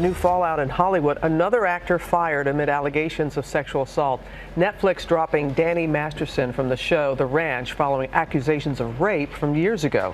New fallout in Hollywood, another actor fired amid allegations of sexual assault. Netflix dropping Danny Masterson from the show The Ranch following accusations of rape from years ago.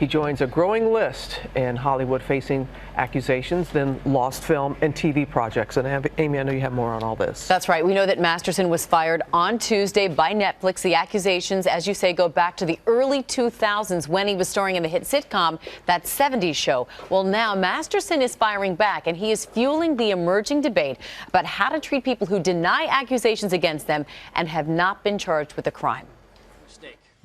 He joins a growing list in Hollywood facing accusations, then lost film and TV projects. And Amy, I know you have more on all this. That's right. We know that Masterson was fired on Tuesday by Netflix. The accusations, as you say, go back to the early 2000s when he was starring in the hit sitcom That 70s Show. Well, now Masterson is firing back, and he is fueling the emerging debate about how to treat people who deny accusations against them and have not been charged with a crime.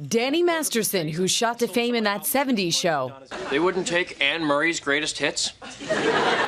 Danny Masterson, who shot to fame in That 70s Show. They wouldn't take Anne Murray's greatest hits?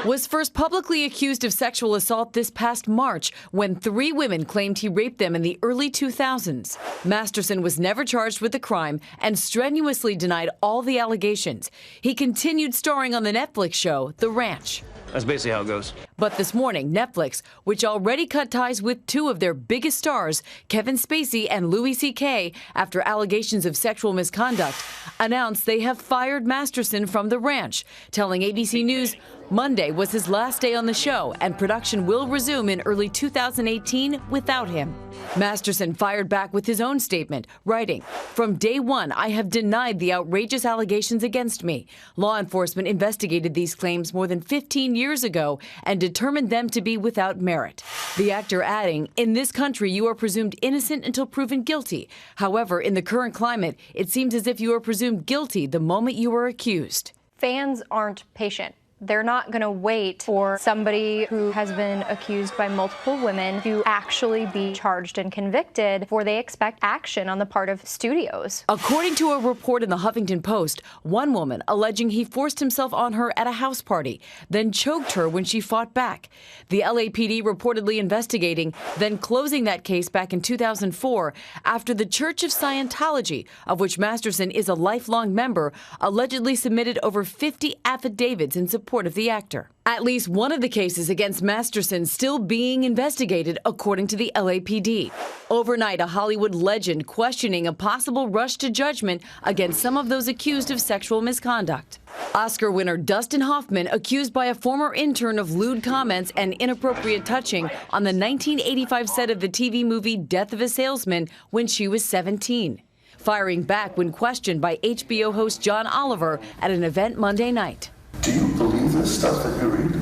Was first publicly accused of sexual assault this past March when 3 women claimed he raped them in the early 2000s. Masterson was never charged with the crime and strenuously denied all the allegations. He continued starring on the Netflix show The Ranch. That's basically how it goes. But this morning, Netflix, which already cut ties with 2 of their biggest stars, Kevin Spacey and Louis C.K., after allegations of sexual misconduct, announced they have fired Masterson from The Ranch, telling ABC News Monday was his last day on the show and production will resume in early 2018 without him. Masterson fired back with his own statement, writing, "From day one, I have denied the outrageous allegations against me. Law enforcement investigated these claims more than 15 years ago and determined them to be without merit." The actor adding, "In this country, you are presumed innocent until proven guilty. However, in the current climate, it seems as if you are presumed guilty the moment you are accused." Fans aren't patient. They're not going to wait for somebody who has been accused by multiple women to actually be charged and convicted before they expect action on the part of studios. According to a report in the Huffington Post, one woman alleging he forced himself on her at a house party, then choked her when she fought back. The LAPD reportedly investigating, then closing that case back in 2004 after the Church of Scientology, of which Masterson is a lifelong member, allegedly submitted over 50 affidavits in support of the actor. At least one of the cases against Masterson still being investigated, according to the LAPD. Overnight, a Hollywood legend questioning a possible rush to judgment against some of those accused of sexual misconduct. Oscar winner Dustin Hoffman accused by a former intern of lewd comments and inappropriate touching on the 1985 set of the TV movie Death of a Salesman when she was 17. Firing back when questioned by HBO host John Oliver at an event Monday night. Do you believe the stuff that you read?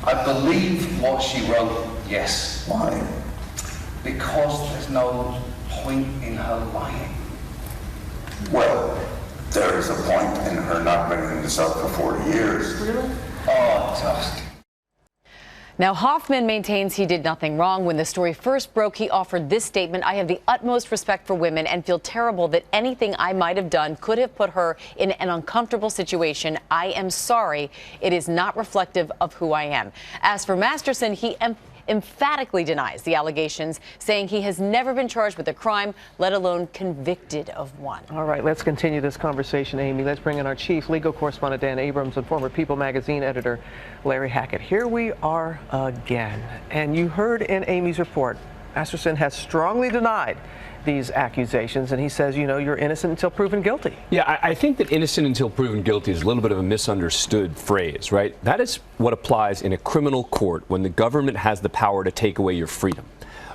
I believe what she wrote, yes. Why? Because there's no point in her lying. Well, there is a point in her not bringing this up for 40 years. Really? Oh, just. Now, Hoffman maintains he did nothing wrong. When the story first broke, he offered this statement: "I have the utmost respect for women and feel terrible that anything I might have done could have put her in an uncomfortable situation. I am sorry. It is not reflective of who I am." As for Masterson, he emphatically denies the allegations, saying he has never been charged with a crime, let alone convicted of one. All right, let's continue this conversation, Amy. Let's bring in our chief legal correspondent, Dan Abrams, and former People magazine editor, Larry Hackett. Here we are again. And you heard in Amy's report, Masterson has strongly denied these accusations, and he says, you know, you're innocent until proven guilty. Yeah, I think that innocent until proven guilty is a little bit of a misunderstood phrase, right? That is what applies in a criminal court when the government has the power to take away your freedom.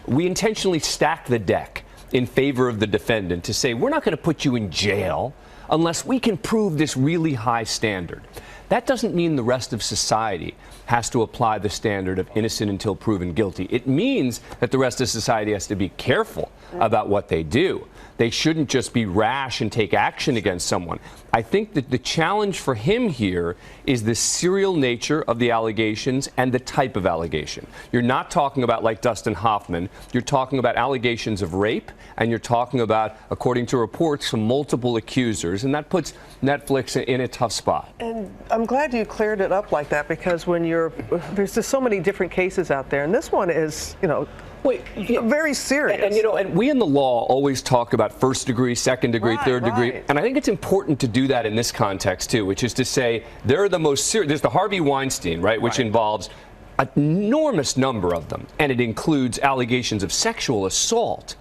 We intentionally stack the deck in favor of the defendant to say, we're not going to put you in jail unless we can prove this really high standard. That doesn't mean the rest of society has to apply the standard of innocent until proven guilty. It means that the rest of society has to be careful about what they do. They shouldn't just be rash and take action against someone. I think that the challenge for him here is the serial nature of the allegations and the type of allegation. You're not talking about, like Dustin Hoffman, you're talking about allegations of rape, and you're talking about, according to reports, from multiple accusers, and that puts Netflix in a tough spot. And I'm glad you cleared it up like that, because when there's just so many different cases out there, and this one is, you know, very serious. And you know, and we in the law always talk about first degree, second degree, third degree. And I think it's important to do that in this context too, which is to say there are the most serious. There's the Harvey Weinstein, right, which involves an enormous number of them, and it includes allegations of sexual assault.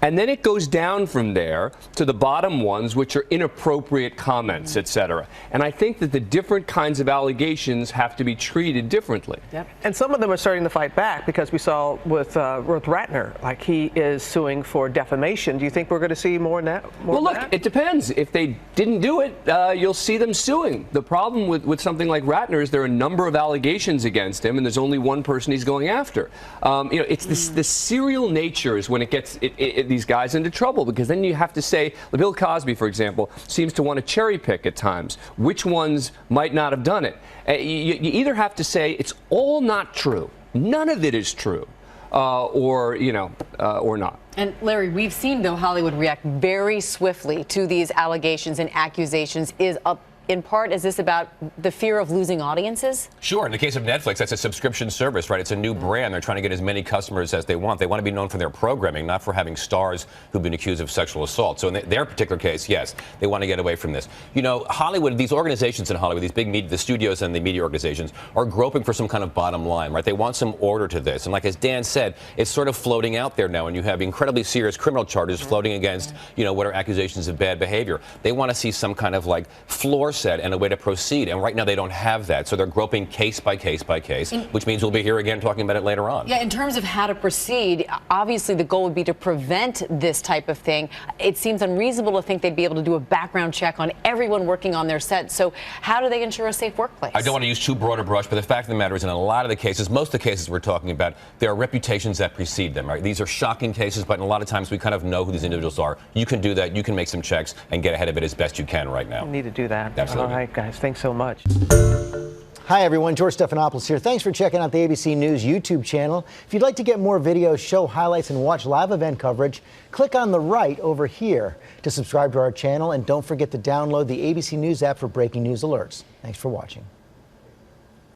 And then it goes down from there to the bottom ones, which are inappropriate comments, etc. And I think that the different kinds of allegations have to be treated differently. Yep. And some of them are starting to fight back, because we saw with Ruth Ratner, like he is suing for defamation. Do you think we're going to see more now? Well, look, it depends. If they didn't do it, you'll see them suing. The problem with something like Ratner is there are a number of allegations against him, and there's only one person he's going after. It's the serial nature is when it gets these guys into trouble, because then you have to say, Bill Cosby, for example, seems to want to cherry pick at times which ones might not have done it. You either have to say it's all not true, none of it is true, or not. And Larry, we've seen, though, Hollywood react very swiftly to these allegations and accusations. In part, is this about the fear of losing audiences? Sure. In the case of Netflix, that's a subscription service, right? It's a new brand. They're trying to get as many customers as they want. They want to be known for their programming, not for having stars who've been accused of sexual assault. So in their particular case, yes, they want to get away from this. You know, Hollywood, these organizations in Hollywood, these big media, the studios and the media organizations, are groping for some kind of bottom line, right? They want some order to this. And like as Dan said, it's sort of floating out there now, and you have incredibly serious criminal charges floating against, what are accusations of bad behavior. They want to see some kind of like floor set and a way to proceed. And right now they don't have that. So they're groping case by case by case, which means we'll be here again talking about it later on. Yeah, in terms of how to proceed, obviously the goal would be to prevent this type of thing. It seems unreasonable to think they'd be able to do a background check on everyone working on their set. So how do they ensure a safe workplace? I don't want to use too broad a brush, but the fact of the matter is, in a lot of the cases, most of the cases we're talking about, there are reputations that precede them, right? These are shocking cases, but in a lot of times we kind of know who these individuals are. You can do that. You can make some checks and get ahead of it as best you can right now. We need to do that. Absolutely. All right, guys. Thanks so much. Hi, everyone. George Stephanopoulos here. Thanks for checking out the ABC News YouTube channel. If you'd like to get more videos, show highlights, and watch live event coverage, click on the right over here to subscribe to our channel. And don't forget to download the ABC News app for breaking news alerts. Thanks for watching.